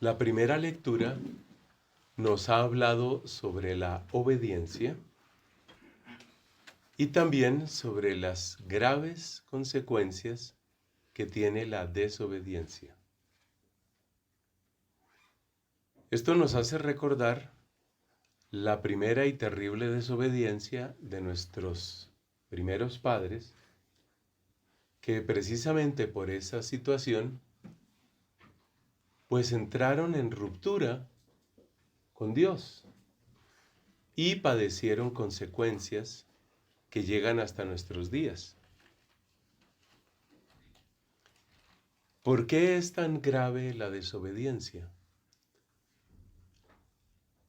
La primera lectura nos ha hablado sobre la obediencia y también sobre las graves consecuencias que tiene la desobediencia. Esto nos hace recordar la primera y terrible desobediencia de nuestros primeros padres, que precisamente por esa situación, pues entraron en ruptura con Dios y padecieron consecuencias que llegan hasta nuestros días. ¿Por qué es tan grave la desobediencia?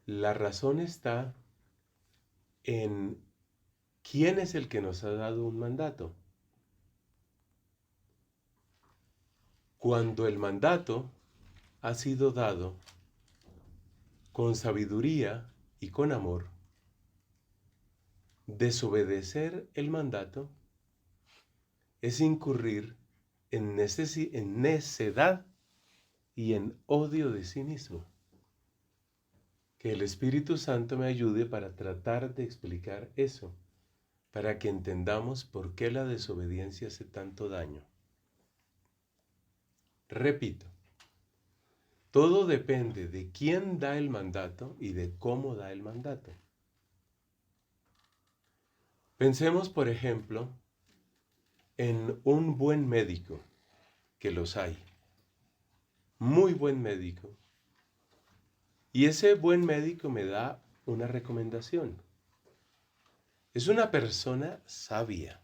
La razón está en quién es el que nos ha dado un mandato. Cuando el mandato ha sido dado con sabiduría y con amor, desobedecer el mandato es incurrir en necedad y en odio de sí mismo. Que el Espíritu Santo me ayude para tratar de explicar eso, para que entendamos por qué la desobediencia hace tanto daño. Repito, todo depende de quién da el mandato y de cómo da el mandato. Pensemos, por ejemplo, en un buen médico, que los hay, muy buen médico, y ese buen médico me da una recomendación. Es una persona sabia.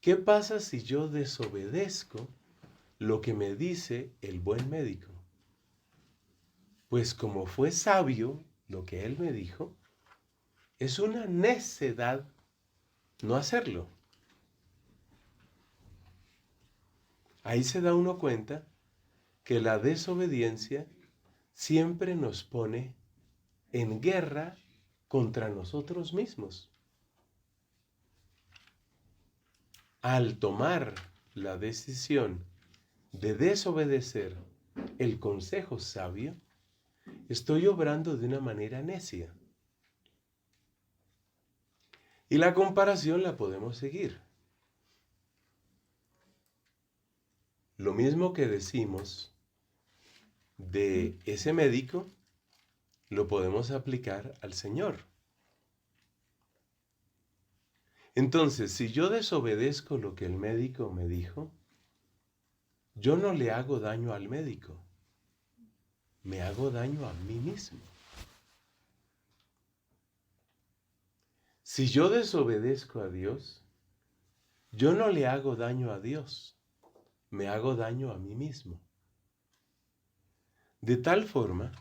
¿Qué pasa si yo desobedezco lo que me dice el buen médico? Pues como fue sabio lo que él me dijo, es una necedad no hacerlo. Ahí se da uno cuenta que la desobediencia siempre nos pone en guerra contra nosotros mismos. Al tomar la decisión de desobedecer el consejo sabio, estoy obrando de una manera necia. Y la comparación la podemos seguir. Lo mismo que decimos de ese médico, lo podemos aplicar al Señor. Entonces, si yo desobedezco lo que el médico me dijo, yo no le hago daño al médico, me hago daño a mí mismo. Si yo desobedezco a Dios, yo no le hago daño a Dios, me hago daño a mí mismo. De tal forma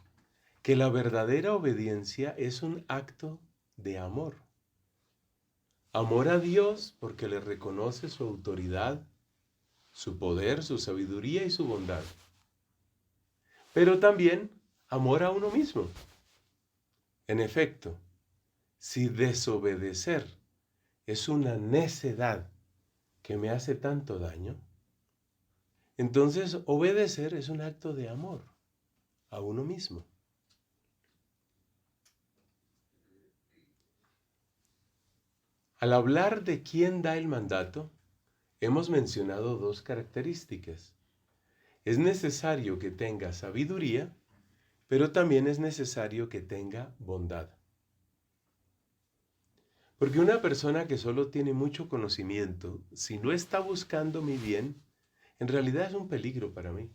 que la verdadera obediencia es un acto de amor. Amor a Dios porque le reconoce su autoridad, su poder, su sabiduría y su bondad. Pero también amor a uno mismo. En efecto, si desobedecer es una necedad que me hace tanto daño, entonces obedecer es un acto de amor a uno mismo. Al hablar de quién da el mandato, hemos mencionado dos características. Es necesario que tenga sabiduría, pero también es necesario que tenga bondad. Porque una persona que solo tiene mucho conocimiento, si no está buscando mi bien, en realidad es un peligro para mí.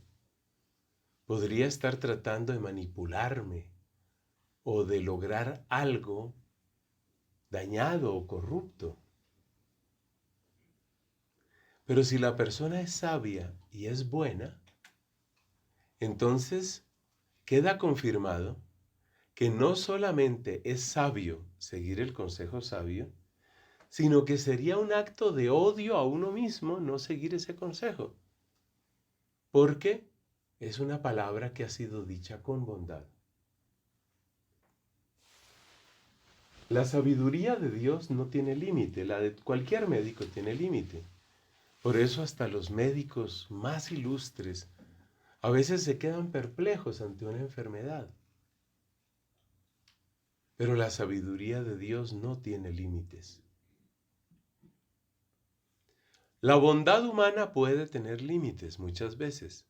Podría estar tratando de manipularme o de lograr algo dañado o corrupto. Pero si la persona es sabia y es buena, entonces queda confirmado que no solamente es sabio seguir el consejo sabio, sino que sería un acto de odio a uno mismo no seguir ese consejo. Porque es una palabra que ha sido dicha con bondad. La sabiduría de Dios no tiene límite, la de cualquier médico tiene límite. Por eso hasta los médicos más ilustres A veces se quedan perplejos ante una enfermedad. Pero la sabiduría de Dios no tiene límites. La bondad humana puede tener límites muchas veces,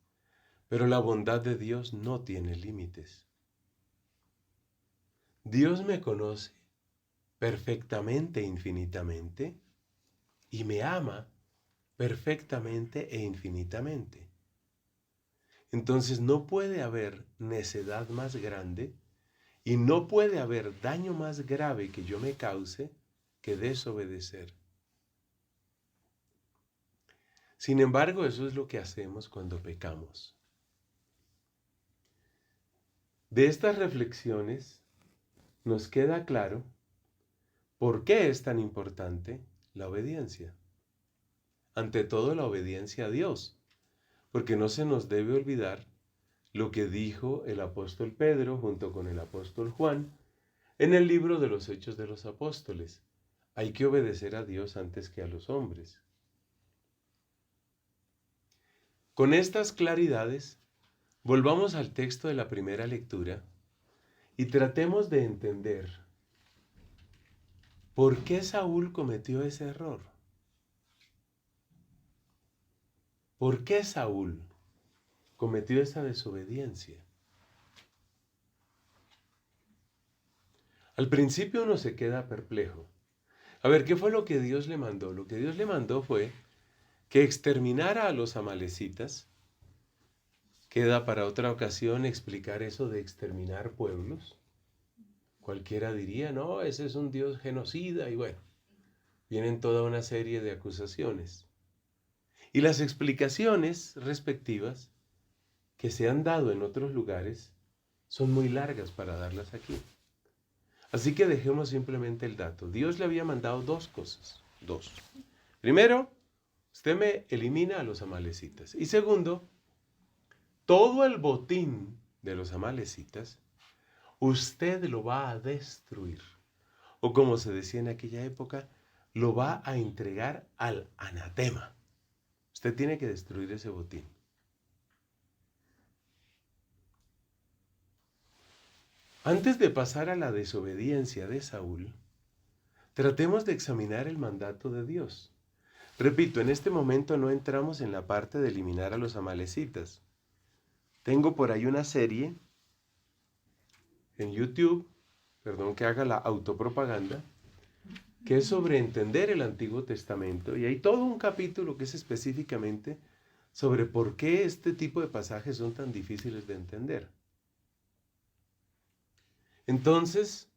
pero la bondad de Dios no tiene límites. Dios me conoce perfectamente e infinitamente y me ama perfectamente e infinitamente. Entonces no puede haber necedad más grande y no puede haber daño más grave que yo me cause que desobedecer. Sin embargo, eso es lo que hacemos cuando pecamos. De estas reflexiones nos queda claro por qué es tan importante la obediencia. Ante todo, la obediencia a Dios, porque no se nos debe olvidar lo que dijo el apóstol Pedro junto con el apóstol Juan en el libro de los Hechos de los Apóstoles. Hay que obedecer a Dios antes que a los hombres. Con estas claridades, volvamos al texto de la primera lectura y tratemos de entender por qué Saúl cometió ese error. ¿Por qué Saúl cometió esa desobediencia? Al principio uno se queda perplejo. A ver, ¿qué fue lo que Dios le mandó? Lo que Dios le mandó fue que exterminara a los amalecitas. Queda para otra ocasión explicar eso de exterminar pueblos. Cualquiera diría, no, ese es un Dios genocida y bueno, vienen toda una serie de acusaciones. Y las explicaciones respectivas que se han dado en otros lugares son muy largas para darlas aquí. Así que dejemos simplemente el dato. Dios le había mandado dos cosas. Dos. Primero, usted me elimina a los amalecitas. Y segundo, todo el botín de los amalecitas, usted lo va a destruir. O como se decía en aquella época, lo va a entregar al anatema. Usted tiene que destruir ese botín. Antes de pasar a la desobediencia de Saúl, tratemos de examinar el mandato de Dios. Repito, en este momento no entramos en la parte de eliminar a los amalecitas. Tengo por ahí una serie en YouTube, perdón que haga la autopropaganda, que es sobre entender el Antiguo Testamento, y hay todo un capítulo que es específicamente sobre por qué este tipo de pasajes son tan difíciles de entender. Entonces,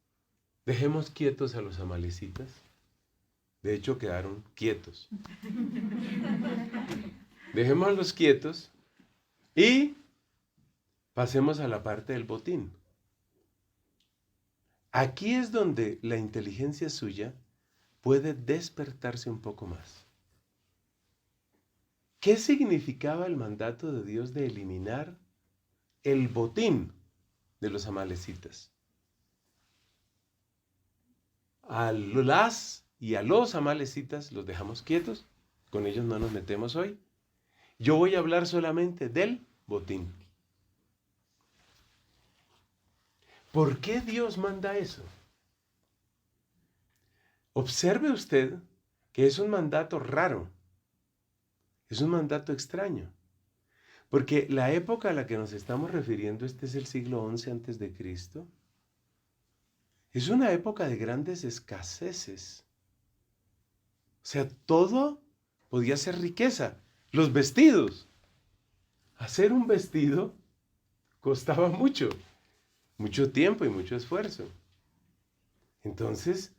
dejemos quietos a los amalecitas. De hecho, quedaron quietos. Dejémoslos quietos y pasemos a la parte del botín. Aquí es donde la inteligencia suya puede despertarse un poco más. ¿Qué significaba el mandato de Dios de eliminar el botín de los amalecitas? A las y a los amalecitas los dejamos quietos, con ellos no nos metemos hoy. Yo voy a hablar solamente del botín. ¿Por qué Dios manda eso? Observe usted que es un mandato raro, es un mandato extraño, porque la época a la que nos estamos refiriendo, este es el siglo XI antes de Cristo, es una época de grandes escaseces. O sea, todo podía ser riqueza. Los vestidos. Hacer un vestido costaba mucho tiempo y mucho esfuerzo. Entonces,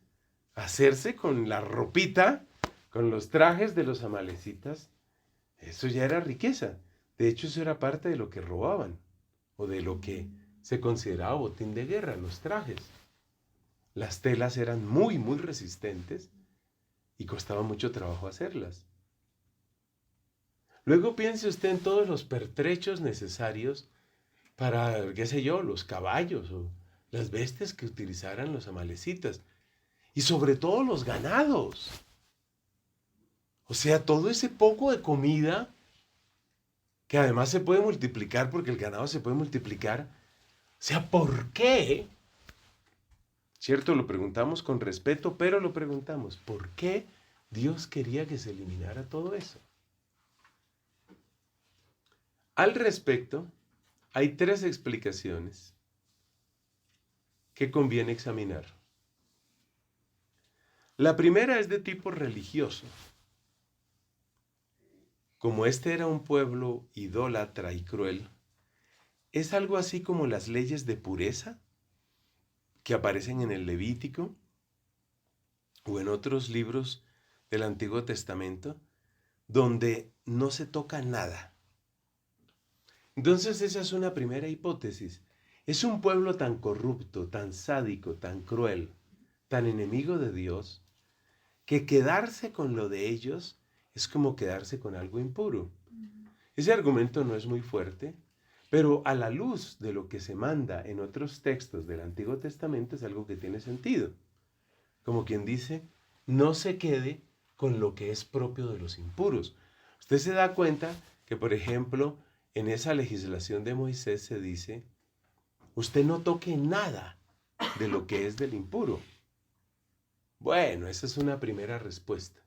hacerse con la ropita, con los trajes de los amalecitas, eso ya era riqueza. De hecho, eso era parte de lo que robaban, o de lo que se consideraba botín de guerra, los trajes. Las telas eran muy, muy resistentes y costaba mucho trabajo hacerlas. Luego piense usted en todos los pertrechos necesarios para, qué sé yo, los caballos o las bestias que utilizaran los amalecitas. Y sobre todo los ganados. O sea, todo ese poco de comida que además se puede multiplicar porque el ganado se puede multiplicar. O sea, ¿por qué? Cierto, lo preguntamos con respeto, pero lo preguntamos, ¿por qué Dios quería que se eliminara todo eso? Al respecto, hay 3 explicaciones que conviene examinar. La primera es de tipo religioso. Como este era un pueblo idólatra y cruel, es algo así como las leyes de pureza que aparecen en el Levítico o en otros libros del Antiguo Testamento, donde no se toca nada. Entonces esa es una primera hipótesis. Es un pueblo tan corrupto, tan sádico, tan cruel, tan enemigo de Dios, que quedarse con lo de ellos es como quedarse con algo impuro. Ese argumento no es muy fuerte, pero a la luz de lo que se manda en otros textos del Antiguo Testamento es algo que tiene sentido. Como quien dice, no se quede con lo que es propio de los impuros. Usted se da cuenta que, por ejemplo, en esa legislación de Moisés se dice, usted no toque nada de lo que es del impuro. Bueno, esa es una primera respuesta.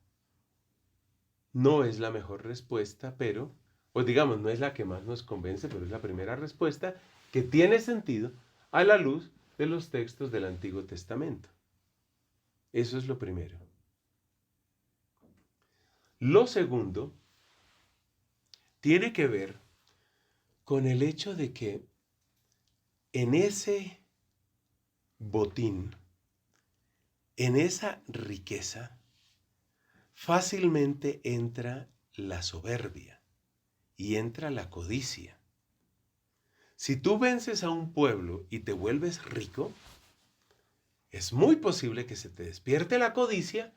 No es la mejor respuesta, pero, o digamos, no es la que más nos convence, pero es la primera respuesta que tiene sentido a la luz de los textos del Antiguo Testamento. Eso es lo primero. Lo segundo tiene que ver con el hecho de que en ese botín, en esa riqueza, fácilmente entra la soberbia y entra la codicia. Si tú vences a un pueblo y te vuelves rico, es muy posible que se te despierte la codicia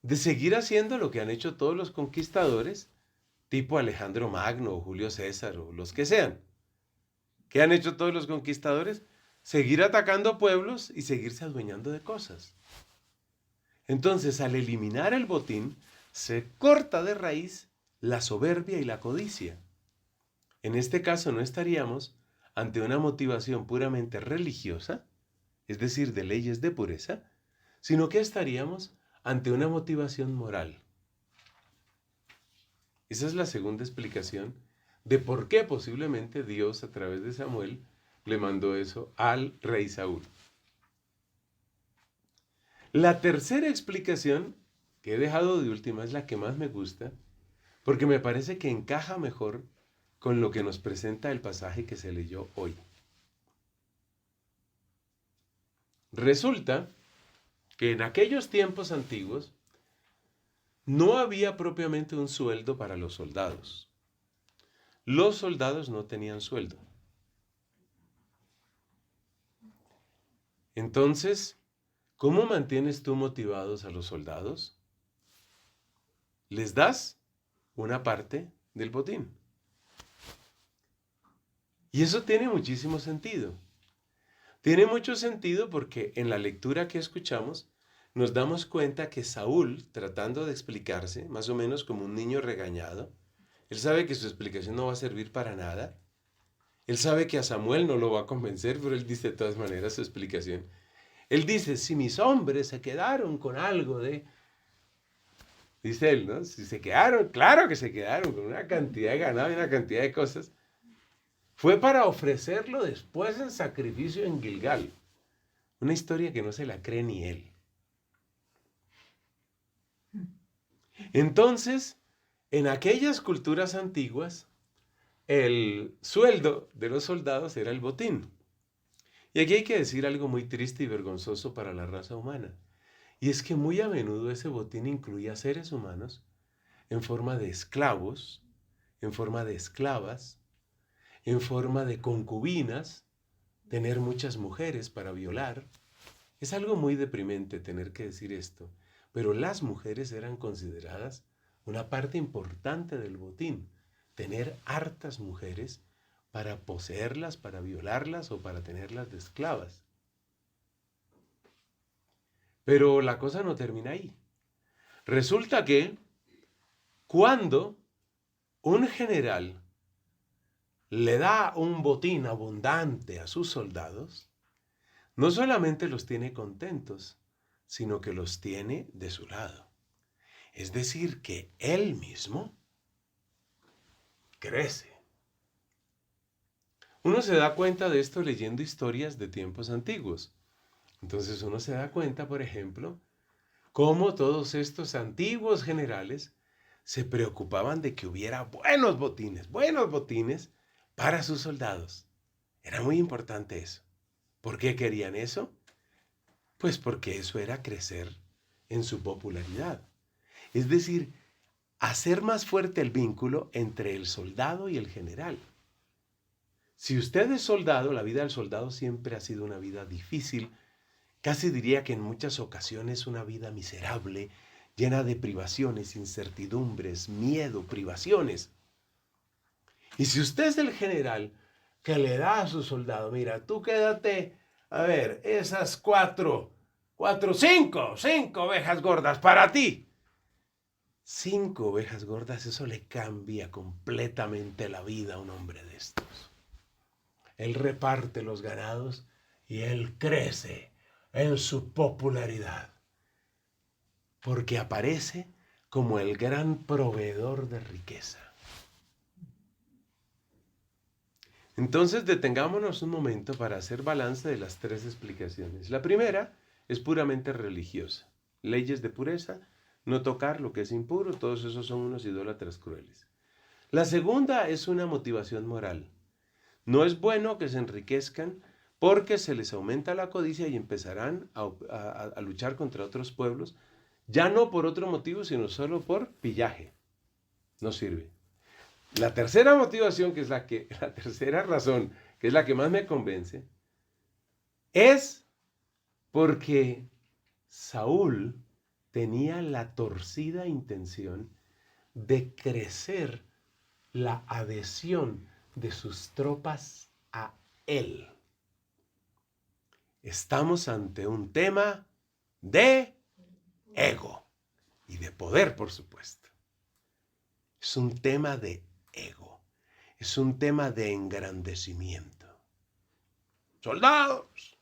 de seguir haciendo lo que han hecho todos los conquistadores, tipo Alejandro Magno o Julio César o los que sean. ¿Qué han hecho todos los conquistadores? Seguir atacando pueblos y seguirse adueñando de cosas. Entonces, al eliminar el botín, se corta de raíz la soberbia y la codicia. En este caso no estaríamos ante una motivación puramente religiosa, es decir, de leyes de pureza, sino que estaríamos ante una motivación moral. Esa es la segunda explicación de por qué posiblemente Dios a través de Samuel le mandó eso al rey Saúl. La tercera explicación que he dejado de última es la que más me gusta, porque me parece que encaja mejor con lo que nos presenta el pasaje que se leyó hoy. Resulta que en aquellos tiempos antiguos no había propiamente un sueldo para los soldados. Los soldados no tenían sueldo. Entonces, ¿cómo mantienes tú motivados a los soldados? Les das una parte del botín. Y eso tiene muchísimo sentido. Tiene mucho sentido porque en la lectura que escuchamos nos damos cuenta que Saúl, tratando de explicarse, más o menos como un niño regañado, él sabe que su explicación no va a servir para nada. Él sabe que a Samuel no lo va a convencer, pero él dice de todas maneras su explicación. Él dice, si mis hombres se quedaron con algo de... Dice él, ¿no? Si se quedaron, claro que se quedaron con una cantidad de ganado y una cantidad de cosas. Fue para ofrecerlo después en sacrificio en Gilgal. Una historia que no se la cree ni él. Entonces, en aquellas culturas antiguas, el sueldo de los soldados era el botín. Y aquí hay que decir algo muy triste y vergonzoso para la raza humana. Y es que muy a menudo ese botín incluía seres humanos en forma de esclavos, en forma de esclavas, en forma de concubinas, tener muchas mujeres para violar. Es algo muy deprimente tener que decir esto, pero las mujeres eran consideradas una parte importante del botín. Tener hartas mujeres para poseerlas, para violarlas o para tenerlas de esclavas. Pero la cosa no termina ahí. Resulta que cuando un general le da un botín abundante a sus soldados, no solamente los tiene contentos, sino que los tiene de su lado. Es decir, que él mismo crece. Uno se da cuenta de esto leyendo historias de tiempos antiguos. Entonces uno se da cuenta, por ejemplo, cómo todos estos antiguos generales se preocupaban de que hubiera buenos botines para sus soldados. Era muy importante eso. ¿Por qué querían eso? Pues porque eso era crecer en su popularidad. Es decir, hacer más fuerte el vínculo entre el soldado y el general. Si usted es soldado, la vida del soldado siempre ha sido una vida difícil, casi diría que en muchas ocasiones una vida miserable, llena de privaciones, incertidumbres, miedo, privaciones. Y si usted es el general que le da a su soldado, mira, tú quédate, a ver, esas cinco ovejas gordas para ti. 5 ovejas gordas, eso le cambia completamente la vida a un hombre de estos. Él reparte los ganados y él crece en su popularidad, porque aparece como el gran proveedor de riqueza. Entonces detengámonos un momento para hacer balance de las 3 explicaciones. La primera es puramente religiosa. Leyes de pureza, no tocar lo que es impuro, todos esos son unos idólatras crueles. La segunda es una motivación moral. No es bueno que se enriquezcan porque se les aumenta la codicia y empezarán a luchar contra otros pueblos, ya no por otro motivo, sino solo por pillaje. No sirve. La tercera motivación, la tercera razón, que es la que más me convence, es porque Saúl tenía la torcida intención de crecer la adhesión de sus tropas a él. Estamos ante un tema de ego y de poder, por supuesto. Es un tema de ego. Es un tema de engrandecimiento. Soldados,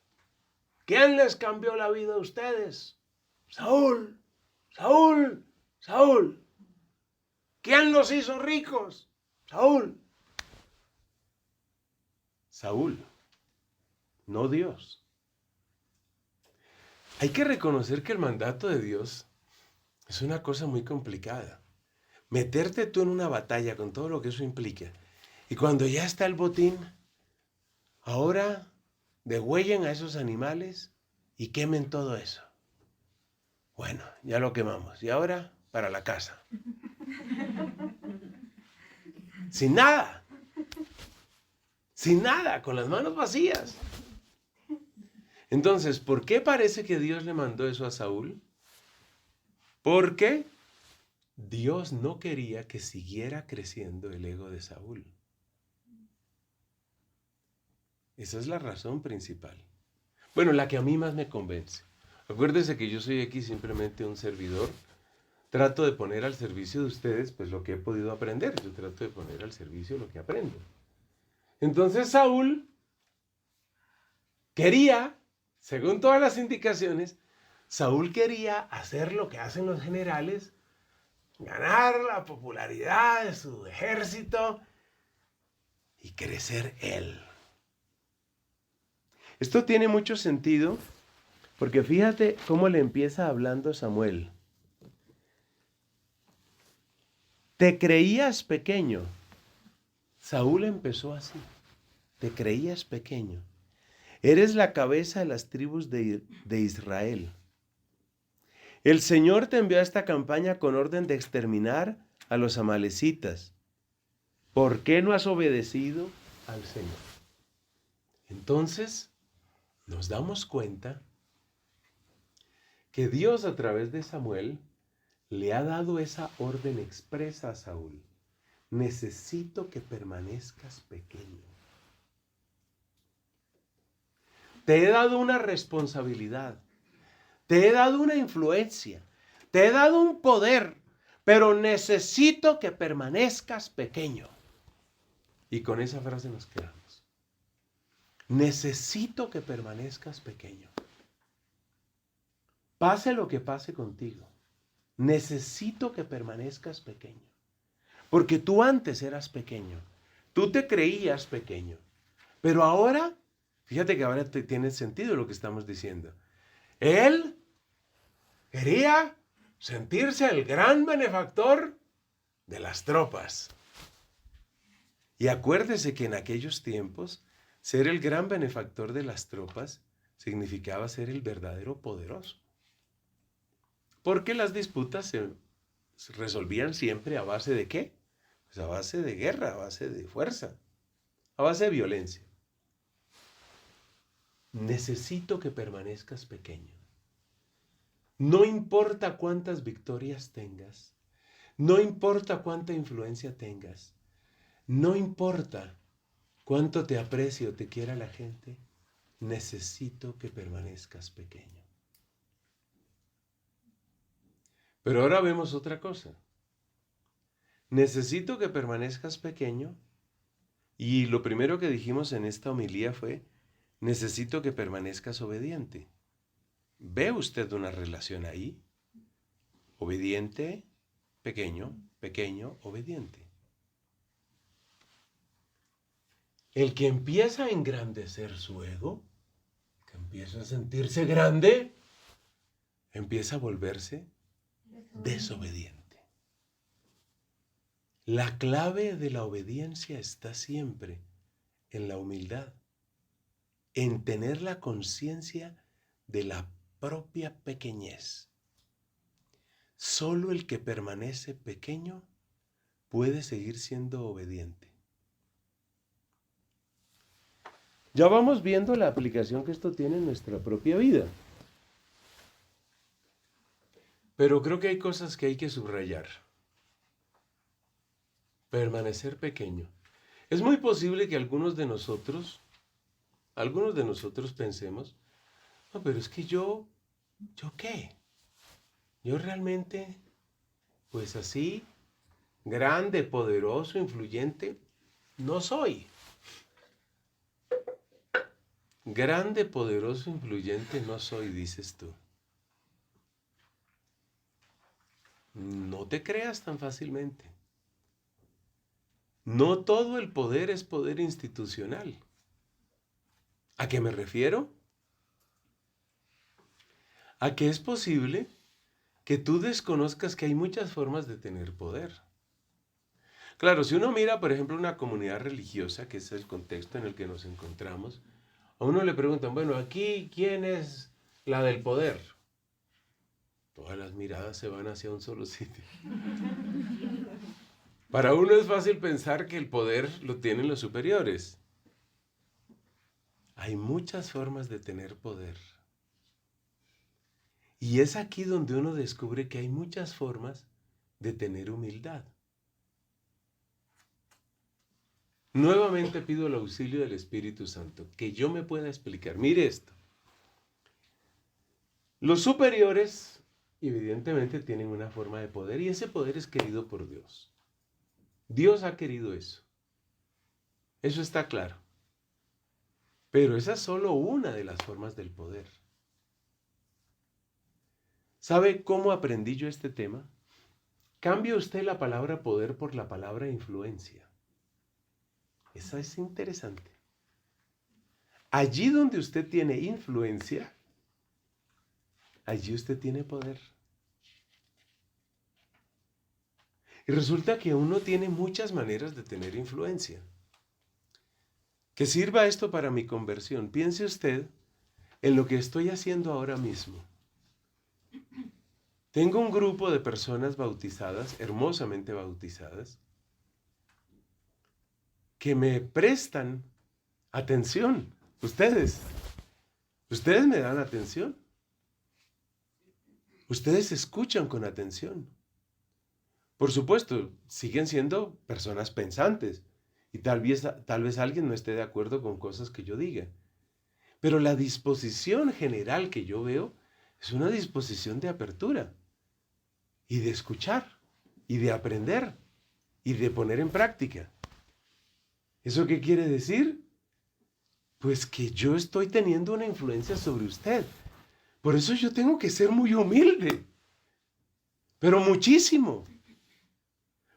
¿quién les cambió la vida a ustedes? Saúl, Saúl, Saúl. ¿Quién los hizo ricos? Saúl. Saúl, no Dios. Hay que reconocer que el mandato de Dios es una cosa muy complicada. Meterte tú en una batalla con todo lo que eso implica. Y cuando ya está el botín, ahora degüellen a esos animales y quemen todo eso. Bueno, ya lo quemamos. Y ahora para la casa. Sin nada. Sin nada, con las manos vacías. Entonces, ¿por qué parece que Dios le mandó eso a Saúl? Porque Dios no quería que siguiera creciendo el ego de Saúl. Esa es la razón principal. Bueno, la que a mí más me convence. Acuérdense que yo soy aquí simplemente un servidor. Trato de poner al servicio de ustedes pues lo que he podido aprender. Yo trato de poner al servicio lo que aprendo. Entonces Saúl quería, según todas las indicaciones, Saúl quería hacer lo que hacen los generales, ganar la popularidad de su ejército y crecer él. Esto tiene mucho sentido porque fíjate cómo le empieza hablando Samuel. Te creías pequeño. Saúl empezó así. Te creías pequeño. Eres la cabeza de las tribus de Israel. El Señor te envió a esta campaña con orden de exterminar a los amalecitas. ¿Por qué no has obedecido al Señor? Entonces, nos damos cuenta que Dios a través de Samuel le ha dado esa orden expresa a Saúl. Necesito que permanezcas pequeño. Te he dado una responsabilidad. Te he dado una influencia. Te he dado un poder. Pero necesito que permanezcas pequeño. Y con esa frase nos quedamos. Necesito que permanezcas pequeño. Pase lo que pase contigo. Necesito que permanezcas pequeño. Porque tú antes eras pequeño. Tú te creías pequeño. Pero ahora, fíjate que ahora tiene sentido lo que estamos diciendo. Él quería sentirse el gran benefactor de las tropas. Y acuérdese que en aquellos tiempos, ser el gran benefactor de las tropas significaba ser el verdadero poderoso. Porque las disputas se resolvían siempre a base de ¿qué? Pues a base de guerra, a base de fuerza, a base de violencia. Necesito que permanezcas pequeño. No importa cuántas victorias tengas, no importa cuánta influencia tengas, no importa cuánto te aprecie o te quiera la gente, necesito que permanezcas pequeño. Pero ahora vemos otra cosa. Necesito que permanezcas pequeño, y lo primero que dijimos en esta homilía fue, necesito que permanezcas obediente. ¿Ve usted una relación ahí? Obediente, pequeño, pequeño, obediente. El que empieza a engrandecer su ego, que empieza a sentirse grande, empieza a volverse desobediente. La clave de la obediencia está siempre en la humildad, en tener la conciencia de la propia pequeñez. Solo el que permanece pequeño puede seguir siendo obediente. Ya vamos viendo la aplicación que esto tiene en nuestra propia vida. Pero creo que hay cosas que hay que subrayar. Permanecer pequeño. Es muy posible que algunos de nosotros pensemos, no, pero es que ¿yo qué? Yo realmente, pues así, grande, poderoso, influyente, no soy. Grande, poderoso, influyente no soy, dices tú. No te creas tan fácilmente. No todo el poder es poder institucional. ¿A qué me refiero? A que es posible que tú desconozcas que hay muchas formas de tener poder. Claro, si uno mira, por ejemplo, una comunidad religiosa, que es el contexto en el que nos encontramos, a uno le preguntan, bueno, aquí, ¿quién es la del poder? Todas las miradas se van hacia un solo sitio. Para uno es fácil pensar que el poder lo tienen los superiores. Hay muchas formas de tener poder. Y es aquí donde uno descubre que hay muchas formas de tener humildad. Nuevamente pido el auxilio del Espíritu Santo, que yo me pueda explicar. Mire esto. Los superiores, evidentemente, tienen una forma de poder y ese poder es querido por Dios. Dios ha querido eso. Eso está claro. Pero esa es solo una de las formas del poder. ¿Sabe cómo aprendí yo este tema? Cambie usted la palabra poder por la palabra influencia. Esa es interesante. Allí donde usted tiene influencia, allí usted tiene poder. Y resulta que uno tiene muchas maneras de tener influencia. Que sirva esto para mi conversión. Piense usted en lo que estoy haciendo ahora mismo. Tengo un grupo de personas bautizadas, hermosamente bautizadas, que me prestan atención. Ustedes me dan atención. Ustedes escuchan con atención. Por supuesto, siguen siendo personas pensantes y tal vez alguien no esté de acuerdo con cosas que yo diga. Pero la disposición general que yo veo es una disposición de apertura y de escuchar y de aprender y de poner en práctica. ¿Eso qué quiere decir? Pues que yo estoy teniendo una influencia sobre usted. Por eso yo tengo que ser muy humilde. Pero muchísimo.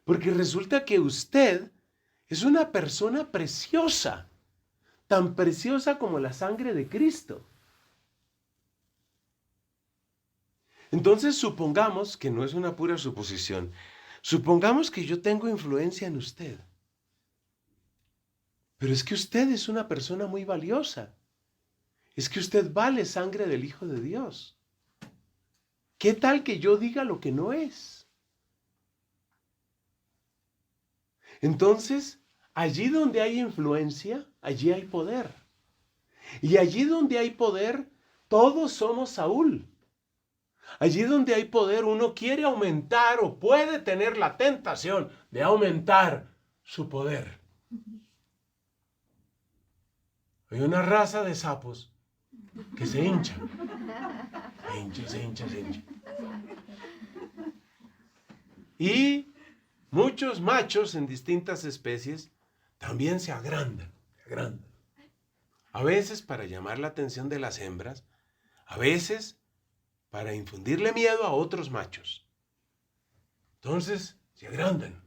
Porque resulta que usted es una persona preciosa. Tan preciosa como la sangre de Cristo. Entonces supongamos que no es una pura suposición. Supongamos que yo tengo influencia en usted. Pero es que usted es una persona muy valiosa. Es que usted vale sangre del Hijo de Dios. ¿Qué tal que yo diga lo que no es? Entonces, allí donde hay influencia, allí hay poder. Y allí donde hay poder, todos somos Saúl. Allí donde hay poder, uno quiere aumentar o puede tener la tentación de aumentar su poder. Hay una raza de sapos que se hinchan. Se hincha. Y muchos machos en distintas especies también se agrandan. A veces para llamar la atención de las hembras, a veces para infundirle miedo a otros machos. Entonces, se agrandan.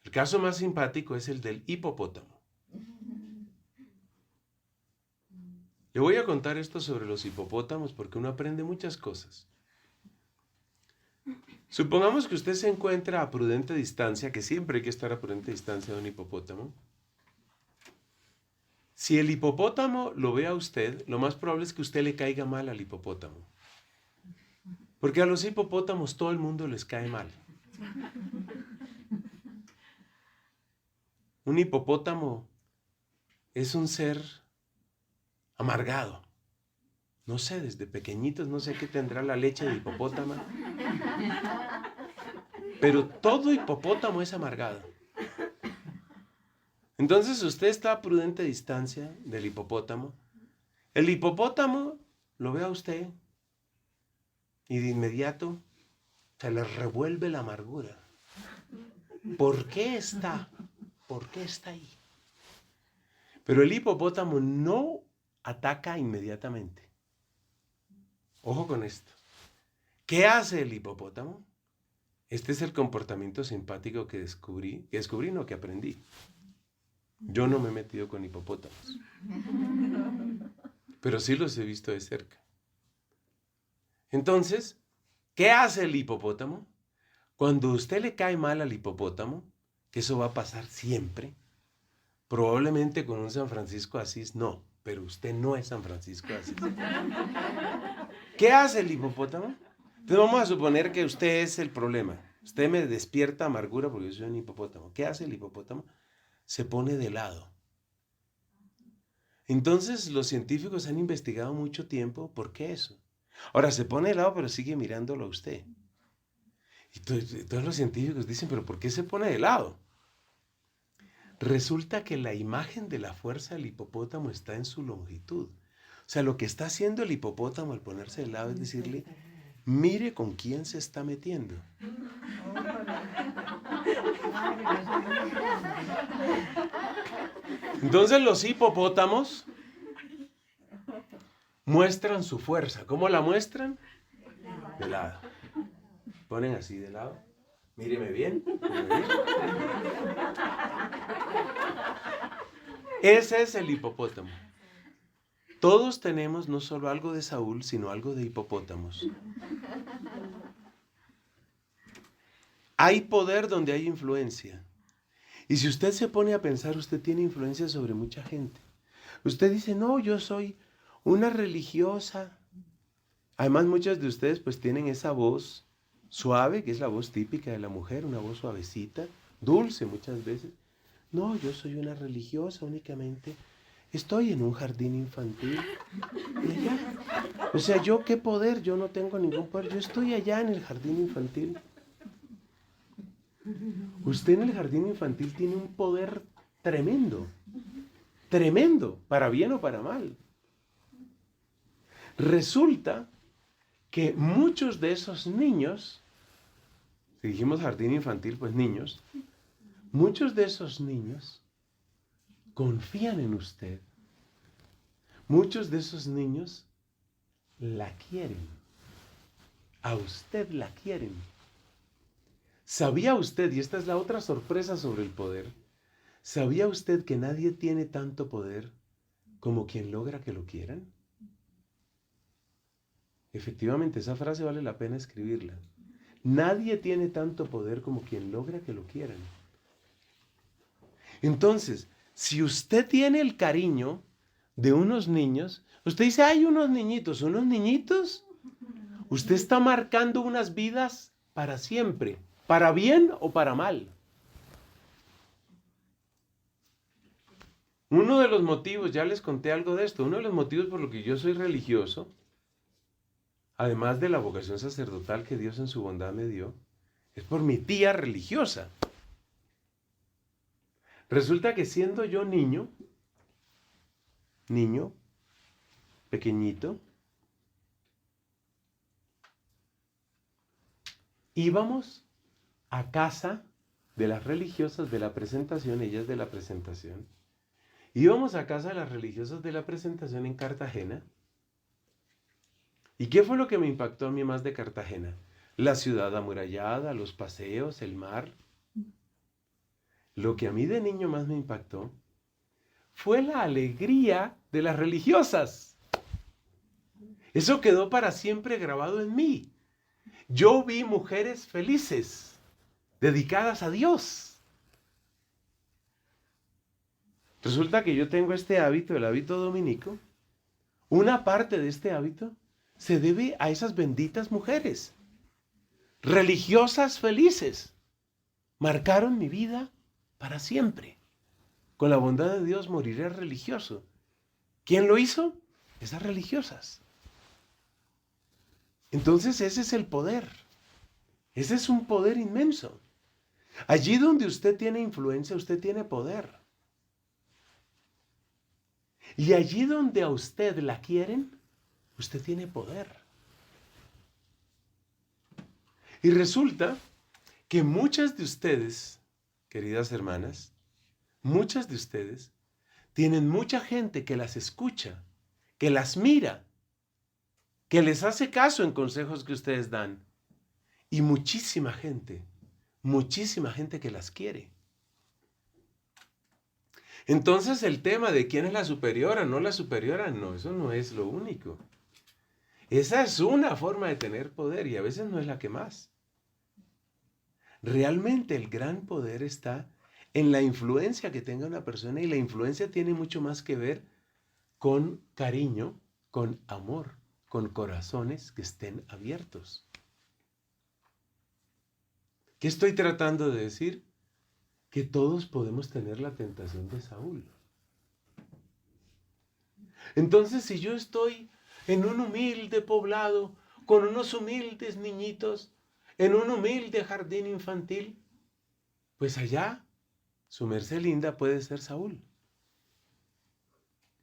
El caso más simpático es el del hipopótamo. Le voy a contar esto sobre los hipopótamos porque uno aprende muchas cosas. Supongamos que usted se encuentra a prudente distancia, que siempre hay que estar a prudente distancia de un hipopótamo. Si el hipopótamo lo ve a usted, lo más probable es que usted le caiga mal al hipopótamo. Porque a los hipopótamos todo el mundo les cae mal. Un hipopótamo es un ser amargado. No sé, desde pequeñitos no sé qué tendrá la leche de hipopótamo. Pero todo hipopótamo es amargado. Entonces usted está a prudente distancia del hipopótamo. El hipopótamo lo ve a usted y de inmediato se le revuelve la amargura. ¿Por qué está ahí? Pero el hipopótamo no ataca inmediatamente. Ojo con esto. ¿Qué hace el hipopótamo? Este es el comportamiento simpático que aprendí. Yo no me he metido con hipopótamos, pero sí los he visto de cerca. Entonces, ¿qué hace el hipopótamo? Cuando usted le cae mal al hipopótamo, que eso va a pasar siempre, probablemente con un San Francisco de Asís no, pero usted no es San Francisco de Asís. ¿Qué hace el hipopótamo? Entonces vamos a suponer que usted es el problema. Usted me despierta amargura porque yo soy un hipopótamo. ¿Qué hace el hipopótamo? Se pone de lado. Entonces los científicos han investigado mucho tiempo por qué eso. Ahora se pone de lado pero sigue mirándolo a usted. Y todos los científicos dicen, ¿pero por qué se pone de lado? Resulta que la imagen de la fuerza del hipopótamo está en su longitud. O sea, lo que está haciendo el hipopótamo al ponerse de lado es decirle, mire con quién se está metiendo. Entonces los hipopótamos muestran su fuerza. ¿Cómo la muestran? De lado. Ponen así de lado. Míreme bien. Ese es el hipopótamo. Todos tenemos no solo algo de Saúl, sino algo de hipopótamos. Hay poder donde hay influencia. Y si usted se pone a pensar, usted tiene influencia sobre mucha gente. Usted dice, no, yo soy una religiosa. Además, muchos de ustedes pues tienen esa voz suave, que es la voz típica de la mujer, una voz suavecita, dulce muchas veces. No, yo soy una religiosa únicamente. Estoy en un jardín infantil. Y allá. O sea, ¿yo qué poder? Yo no tengo ningún poder. Yo estoy allá en el jardín infantil. Usted en el jardín infantil tiene un poder tremendo. Tremendo, para bien o para mal. Resulta que muchos de esos niños, si dijimos jardín infantil, pues niños, muchos de esos niños confían en usted. Muchos de esos niños la quieren. A usted la quieren. ¿Sabía usted, y esta es la otra sorpresa sobre el poder, ¿sabía usted que nadie tiene tanto poder como quien logra que lo quieran? Efectivamente, esa frase vale la pena escribirla. Nadie tiene tanto poder como quien logra que lo quieran. Entonces, si usted tiene el cariño de unos niños, usted dice, hay unos niñitos, usted está marcando unas vidas para siempre, para bien o para mal. Uno de los motivos, ya les conté algo de esto, uno de los motivos por los que yo soy religioso, además de la vocación sacerdotal que Dios en su bondad me dio, es por mi tía religiosa. Resulta que siendo yo niño, pequeñito, íbamos a casa de las religiosas de la presentación, ellas de la presentación. Íbamos a casa de las religiosas de la presentación en Cartagena. ¿Y qué fue lo que me impactó a mí más de Cartagena? La ciudad amurallada, los paseos, el mar. Lo que a mí de niño más me impactó fue la alegría de las religiosas. Eso quedó para siempre grabado en mí. Yo vi mujeres felices, dedicadas a Dios. Resulta que yo tengo este hábito, el hábito dominico. Una parte de este hábito se debe a esas benditas mujeres, religiosas felices. Marcaron mi vida para siempre. Con la bondad de Dios moriré religioso. ¿Quién lo hizo? Esas religiosas. Entonces ese es el poder. Ese es un poder inmenso. Allí donde usted tiene influencia, usted tiene poder. Y allí donde a usted la quieren, usted tiene poder. Y resulta que muchas de ustedes, queridas hermanas, muchas de ustedes tienen mucha gente que las escucha, que las mira, que les hace caso en consejos que ustedes dan. Y muchísima gente que las quiere. Entonces el tema de quién es la superiora, no, eso no es lo único. Esa es una forma de tener poder y a veces no es la que más. Realmente el gran poder está en la influencia que tenga una persona, y la influencia tiene mucho más que ver con cariño, con amor, con corazones que estén abiertos. ¿Qué estoy tratando de decir? Que todos podemos tener la tentación de Saúl. Entonces, si yo estoy en un humilde poblado, con unos humildes niñitos, en un humilde jardín infantil, pues allá su merced linda puede ser Saúl.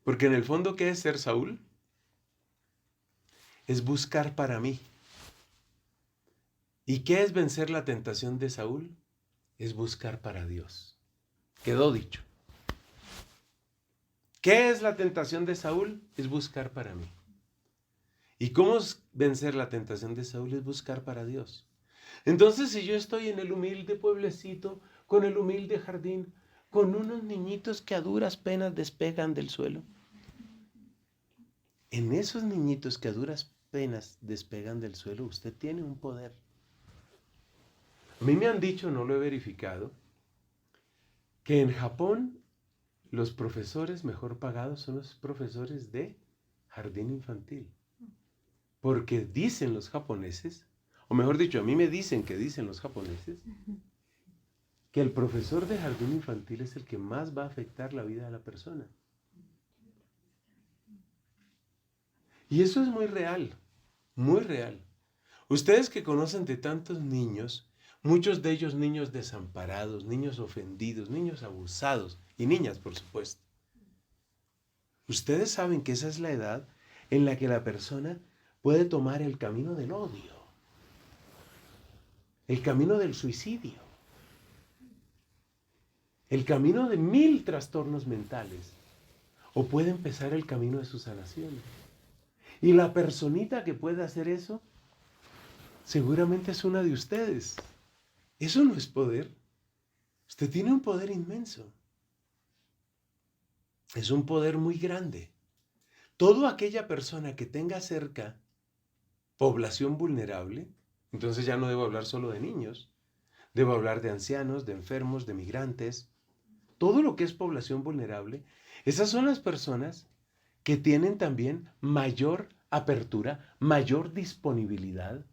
Porque en el fondo, ¿qué es ser Saúl? Es buscar para mí. ¿Y qué es vencer la tentación de Saúl? Es buscar para Dios. Quedó dicho. ¿Qué es la tentación de Saúl? Es buscar para mí. ¿Y cómo es vencer la tentación de Saúl? Es buscar para Dios. Entonces, si yo estoy en el humilde pueblecito, con el humilde jardín, con unos niñitos que a duras penas despegan del suelo, en esos niñitos que a duras penas despegan del suelo, usted tiene un poder. A mí me han dicho, no lo he verificado, que en Japón los profesores mejor pagados son los profesores de jardín infantil. Porque dicen los japoneses, o mejor dicho, a mí me dicen que dicen los japoneses, que el profesor de jardín infantil es el que más va a afectar la vida de la persona. Y eso es muy real, muy real. Ustedes que conocen de tantos niños, muchos de ellos niños desamparados, niños ofendidos, niños abusados, y niñas, por supuesto. Ustedes saben que esa es la edad en la que la persona puede tomar el camino del odio, el camino del suicidio. el camino de 1000 trastornos mentales o puede empezar el camino de su sanación. Y la personita que puede hacer eso seguramente es una de ustedes. Eso no es poder. Usted tiene un poder inmenso. Es un poder muy grande. Toda aquella persona que tenga cerca población vulnerable, entonces ya no debo hablar solo de niños, debo hablar de ancianos, de enfermos, de migrantes, todo lo que es población vulnerable, esas son las personas que tienen también mayor apertura, mayor disponibilidad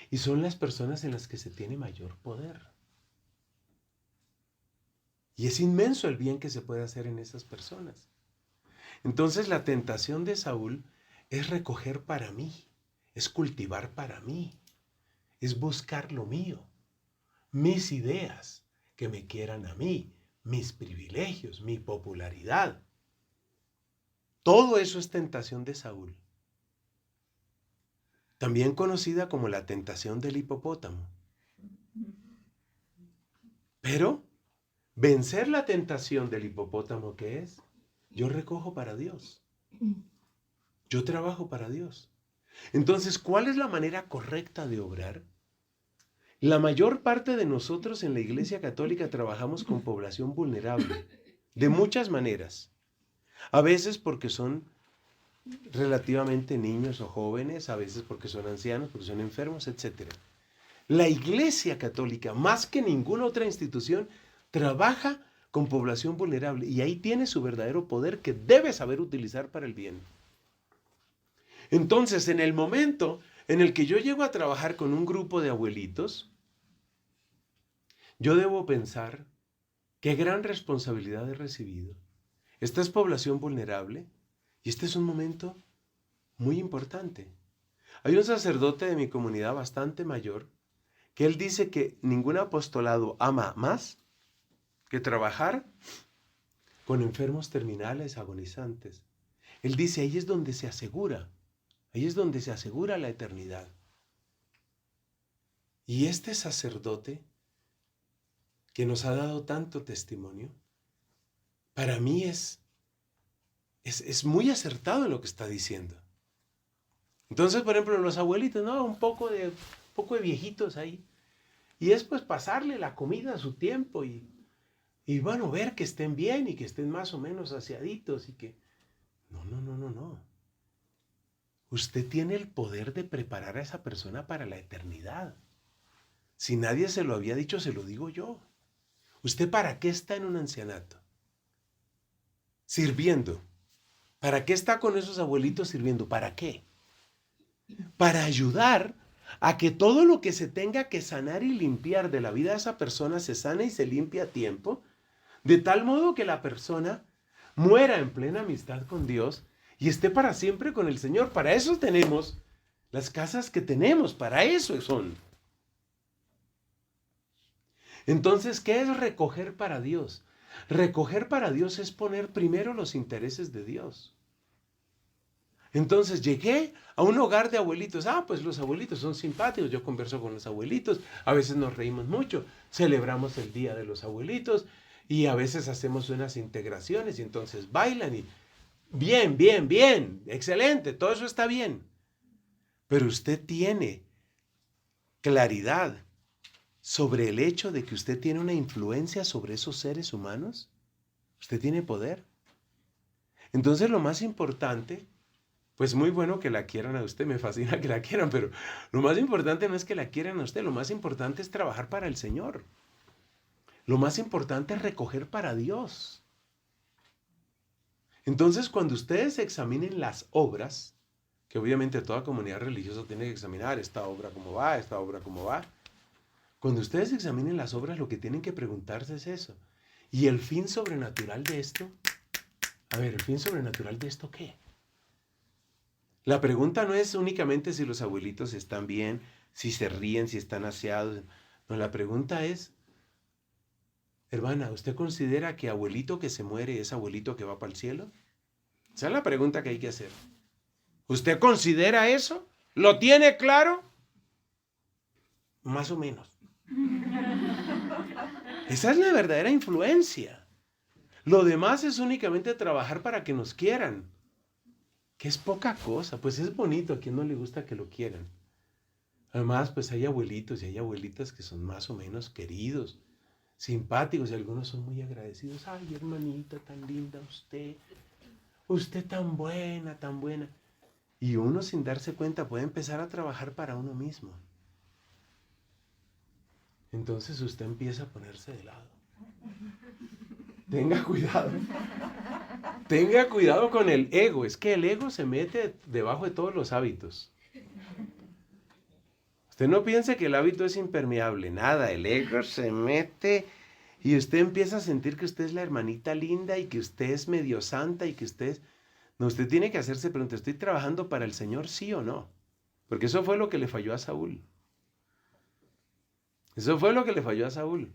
y son las personas en las que se tiene mayor poder. Y es inmenso el bien que se puede hacer en esas personas. Entonces la tentación de Saúl es recoger para mí, es cultivar para mí, es buscar lo mío, mis ideas que me quieran a mí, mis privilegios, mi popularidad. Todo eso es tentación de Saúl. También conocida como la tentación del hipopótamo. Pero vencer la tentación del hipopótamo, ¿qué es? Yo recojo para Dios. Yo trabajo para Dios. Entonces, ¿cuál es la manera correcta de obrar? La mayor parte de nosotros en la Iglesia Católica trabajamos con población vulnerable, de muchas maneras. A veces porque son relativamente niños o jóvenes, a veces porque son ancianos, porque son enfermos, etc. La Iglesia Católica, más que ninguna otra institución, trabaja con población vulnerable y ahí tiene su verdadero poder que debe saber utilizar para el bien. Entonces, en el momento en el que yo llego a trabajar con un grupo de abuelitos, yo debo pensar qué gran responsabilidad he recibido. Esta es población vulnerable y este es un momento muy importante. Hay un sacerdote de mi comunidad bastante mayor que él dice que ningún apostolado ama más que trabajar con enfermos terminales, agonizantes. Él dice, ahí es donde se asegura la eternidad. Y este sacerdote que nos ha dado tanto testimonio, para mí es muy acertado en lo que está diciendo. Entonces, por ejemplo, los abuelitos, ¿no? Un poco de viejitos ahí. Y es pues pasarle la comida a su tiempo y bueno, ver que estén bien y que estén más o menos aseaditos y que... No. Usted tiene el poder de preparar a esa persona para la eternidad. Si nadie se lo había dicho, se lo digo yo. ¿Usted para qué está en un ancianato? Sirviendo. ¿Para qué está con esos abuelitos sirviendo? ¿Para qué? Para ayudar a que todo lo que se tenga que sanar y limpiar de la vida de esa persona se sane y se limpie a tiempo, de tal modo que la persona muera en plena amistad con Dios y esté para siempre con el Señor. Para eso tenemos las casas que tenemos, para eso son. Entonces, ¿qué es recoger para Dios? Recoger para Dios es poner primero los intereses de Dios. Entonces llegué a un hogar de abuelitos. Pues los abuelitos son simpáticos. Yo converso con los abuelitos. A veces nos reímos mucho. Celebramos el Día de los Abuelitos. Y a veces hacemos unas integraciones y entonces bailan y... Bien. Excelente. Todo eso está bien. Pero usted tiene claridad sobre el hecho de que usted tiene una influencia sobre esos seres humanos. Usted tiene poder. Entonces lo más importante... Pues muy bueno que la quieran a usted, me fascina que la quieran, pero lo más importante no es que la quieran a usted, lo más importante es trabajar para el Señor. Lo más importante es recoger para Dios. Entonces, cuando ustedes examinen las obras, que obviamente toda comunidad religiosa tiene que examinar esta obra cómo va, cuando ustedes examinen las obras, lo que tienen que preguntarse es eso. ¿Y el fin sobrenatural de esto? ¿El fin sobrenatural de esto qué? La pregunta no es únicamente si los abuelitos están bien, si se ríen, si están aseados. No, la pregunta es, hermana, ¿usted considera que abuelito que se muere es abuelito que va para el cielo? Esa es la pregunta que hay que hacer. ¿Usted considera eso? ¿Lo tiene claro? Más o menos. Esa es la verdadera influencia. Lo demás es únicamente trabajar para que nos quieran. Que es poca cosa, pues es bonito, a quien no le gusta que lo quieran. Además, pues hay abuelitos y hay abuelitas que son más o menos queridos, simpáticos, y algunos son muy agradecidos. Ay, hermanita, tan linda usted tan buena, tan buena. Y uno sin darse cuenta puede empezar a trabajar para uno mismo. Entonces usted empieza a ponerse de lado. Tenga cuidado. Tenga cuidado con el ego. Es que el ego se mete debajo de todos los hábitos. Usted no piense que el hábito es impermeable. Nada, el ego se mete y usted empieza a sentir que usted es la hermanita linda y que usted es medio santa y que usted es... No, usted tiene que hacerse preguntas. ¿Estoy trabajando para el Señor, sí o no? Porque eso fue lo que le falló a Saúl. Eso fue lo que le falló a Saúl.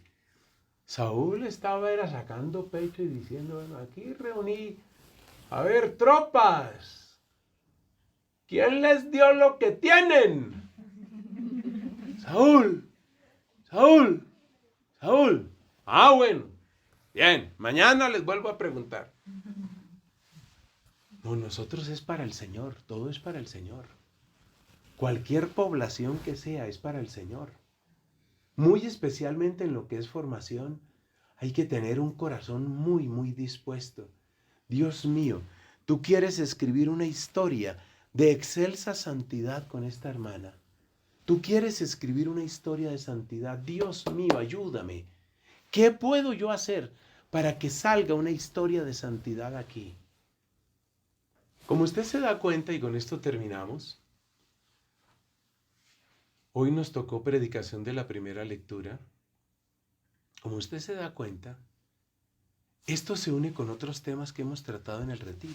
Saúl estaba era sacando pecho y diciendo, bueno, aquí reuní, a ver, tropas, ¿quién les dio lo que tienen? Saúl, Saúl, Saúl. Ah, bueno, bien, mañana les vuelvo a preguntar. No, nosotros es para el Señor, todo es para el Señor. Cualquier población que sea es para el Señor. Muy especialmente en lo que es formación, hay que tener un corazón muy, muy dispuesto. Dios mío, tú quieres escribir una historia de excelsa santidad con esta hermana. Tú quieres escribir una historia de santidad. Dios mío, ayúdame. ¿Qué puedo yo hacer para que salga una historia de santidad aquí? Como usted se da cuenta, y con esto terminamos, hoy nos tocó predicación de la primera lectura. Como usted se da cuenta, esto se une con otros temas que hemos tratado en el retiro.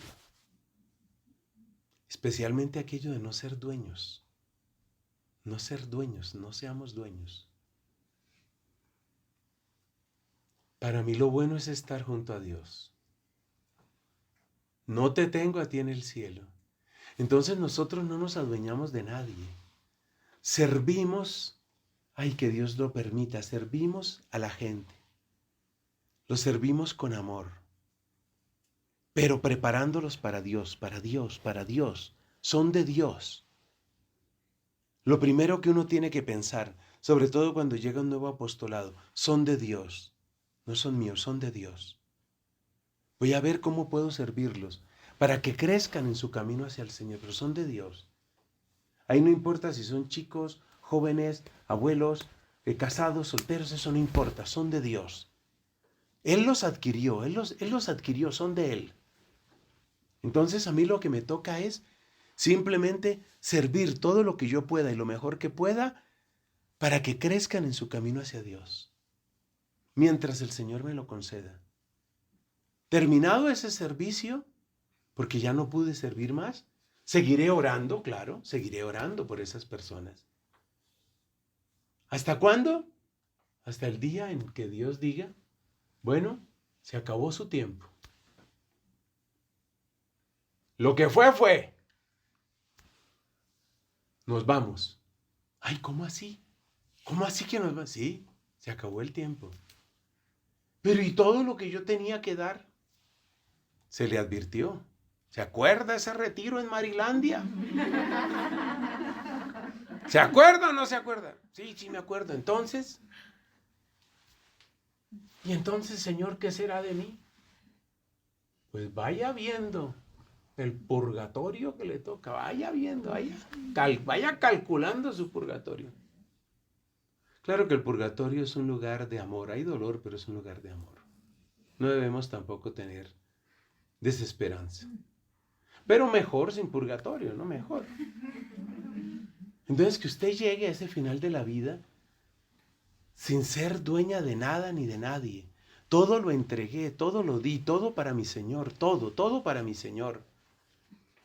Especialmente aquello de no ser dueños. No ser dueños, no seamos dueños. Para mí lo bueno es estar junto a Dios. No te tengo a ti en el cielo. Entonces nosotros no nos adueñamos de nadie. Servimos, ay, que Dios lo permita, servimos a la gente. Los servimos con amor, pero preparándolos para Dios, para Dios, para Dios. Son de Dios. Lo primero que uno tiene que pensar, sobre todo cuando llega un nuevo apostolado, son de Dios. No son míos, son de Dios. Voy a ver cómo puedo servirlos para que crezcan en su camino hacia el Señor, pero son de Dios. Ahí no importa si son chicos, jóvenes, abuelos, casados, solteros, eso no importa, son de Dios. Él los adquirió, Él los adquirió, son de Él. Entonces a mí lo que me toca es simplemente servir todo lo que yo pueda y lo mejor que pueda para que crezcan en su camino hacia Dios, mientras el Señor me lo conceda. Terminado ese servicio, porque ya no pude servir más, seguiré orando, claro, seguiré orando por esas personas. ¿Hasta cuándo? Hasta el día en que Dios diga, bueno, se acabó su tiempo. Lo que fue, fue. Nos vamos. Ay, ¿cómo así? ¿Cómo así que nos vamos? Sí, se acabó el tiempo. Pero ¿y todo lo que yo tenía que dar? Se le advirtió. ¿Se acuerda ese retiro en Marilandia? ¿Se acuerda o no se acuerda? Sí, sí me acuerdo. Entonces, ¿y entonces, Señor, qué será de mí? Pues vaya viendo el purgatorio que le toca. Vaya viendo, vaya calculando su purgatorio. Claro que el purgatorio es un lugar de amor. Hay dolor, pero es un lugar de amor. No debemos tampoco tener desesperanza. Pero mejor sin purgatorio, ¿no? Mejor. Entonces que usted llegue a ese final de la vida sin ser dueña de nada ni de nadie. Todo lo entregué, todo lo di, todo para mi Señor, todo para mi Señor.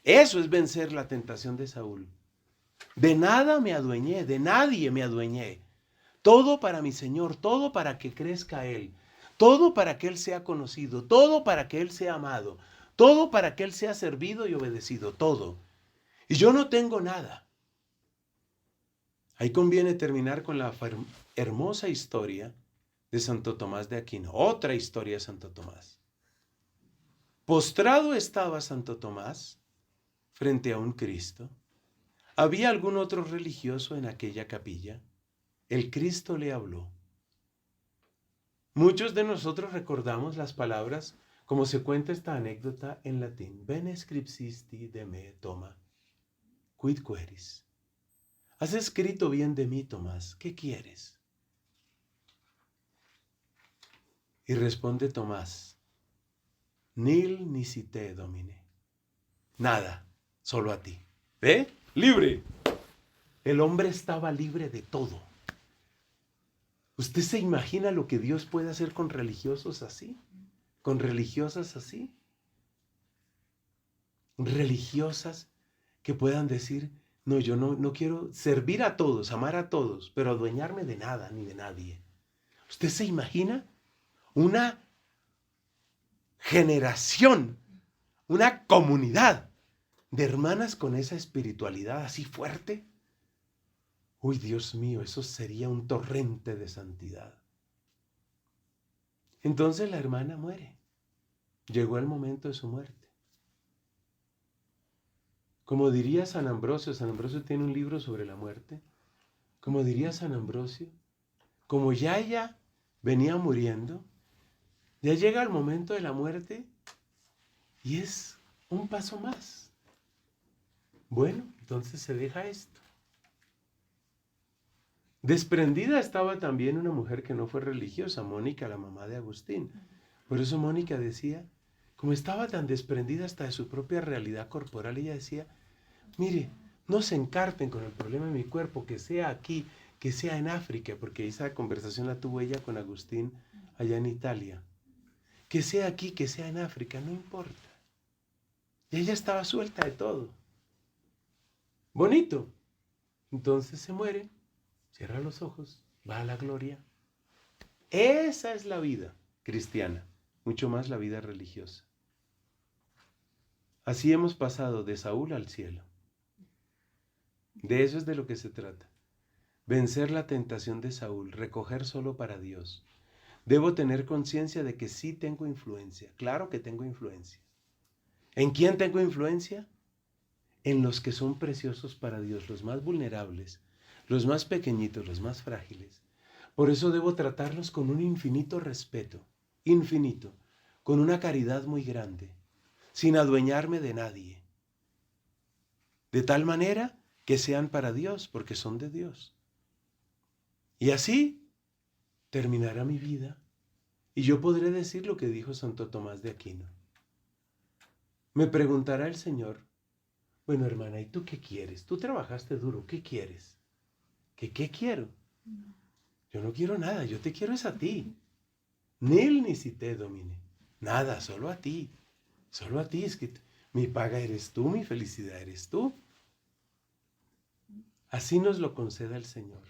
Eso es vencer la tentación de Saúl. De nada me adueñé, de nadie me adueñé. Todo para mi Señor, todo para que crezca Él, todo para que Él sea conocido, todo para que Él sea amado, todo para que Él sea servido y obedecido, todo. Y yo no tengo nada. Ahí conviene terminar con la hermosa historia de Santo Tomás de Aquino, otra historia de Santo Tomás. Postrado estaba Santo Tomás frente a un Cristo. ¿Había algún otro religioso en aquella capilla? El Cristo le habló. Muchos de nosotros recordamos las palabras como se cuenta esta anécdota en latín. Bene scripsisti de me, Toma, quid queris. Has escrito bien de mí, Tomás, ¿qué quieres? Y responde Tomás, nil nisi te, Domine. Nada, solo a ti. ¿Ve? Libre. El hombre estaba libre de todo. ¿Usted se imagina lo que Dios puede hacer con religiosos así? ¿Con religiosas así? Religiosas que puedan decir, no, yo no quiero servir a todos, amar a todos, pero adueñarme de nada ni de nadie. ¿Usted se imagina una generación, una comunidad de hermanas con esa espiritualidad así fuerte? Uy, Dios mío, eso sería un torrente de santidad. Entonces la hermana muere. Llegó el momento de su muerte. Como diría San Ambrosio tiene un libro sobre la muerte. Como diría San Ambrosio, como ya ella venía muriendo, ya llega el momento de la muerte y es un paso más. Bueno, entonces se deja esto. Desprendida estaba también una mujer que no fue religiosa, Mónica, la mamá de Agustín. Por eso Mónica decía, como estaba tan desprendida hasta de su propia realidad corporal, ella decía, mire, no se encarten con el problema de mi cuerpo, que sea aquí, que sea en África, porque esa conversación la tuvo ella con Agustín allá en Italia. Que sea aquí, que sea en África, no importa. Y ella estaba suelta de todo. Bonito. Entonces se muere. Cierra los ojos, va a la gloria. Esa es la vida cristiana, mucho más la vida religiosa. Así hemos pasado de Saúl al cielo. De eso es de lo que se trata. Vencer la tentación de Saúl, recoger solo para Dios. Debo tener conciencia de que sí tengo influencia. Claro que tengo influencia. ¿En quién tengo influencia? En los que son preciosos para Dios, los más vulnerables, los más pequeñitos, los más frágiles. Por eso debo tratarlos con un infinito respeto, infinito, con una caridad muy grande, sin adueñarme de nadie. De tal manera que sean para Dios, porque son de Dios. Y así terminará mi vida y yo podré decir lo que dijo Santo Tomás de Aquino. Me preguntará el Señor, bueno, hermana, ¿y tú qué quieres? Tú trabajaste duro, ¿qué quieres? ¿Qué quiero? Yo no quiero nada, yo te quiero es a ti. Nil nisi te, Domine. Nada, solo a ti. Solo a ti, es que mi paga eres tú, mi felicidad eres tú. Así nos lo conceda el Señor.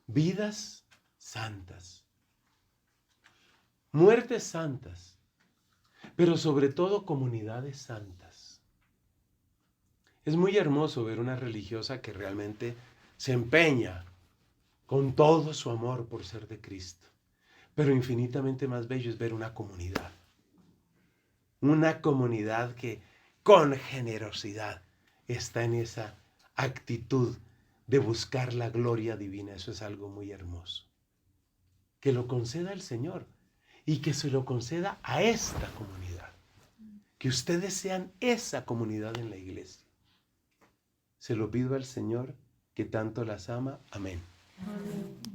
Vidas santas. Muertes santas. Pero sobre todo comunidades santas. Es muy hermoso ver una religiosa que realmente se empeña con todo su amor por ser de Cristo. Pero infinitamente más bello es ver una comunidad. Una comunidad que con generosidad está en esa actitud de buscar la gloria divina. Eso es algo muy hermoso. Que lo conceda el Señor y que se lo conceda a esta comunidad. Que ustedes sean esa comunidad en la iglesia. Se lo pido al Señor que tanto las ama. Amén. Amén.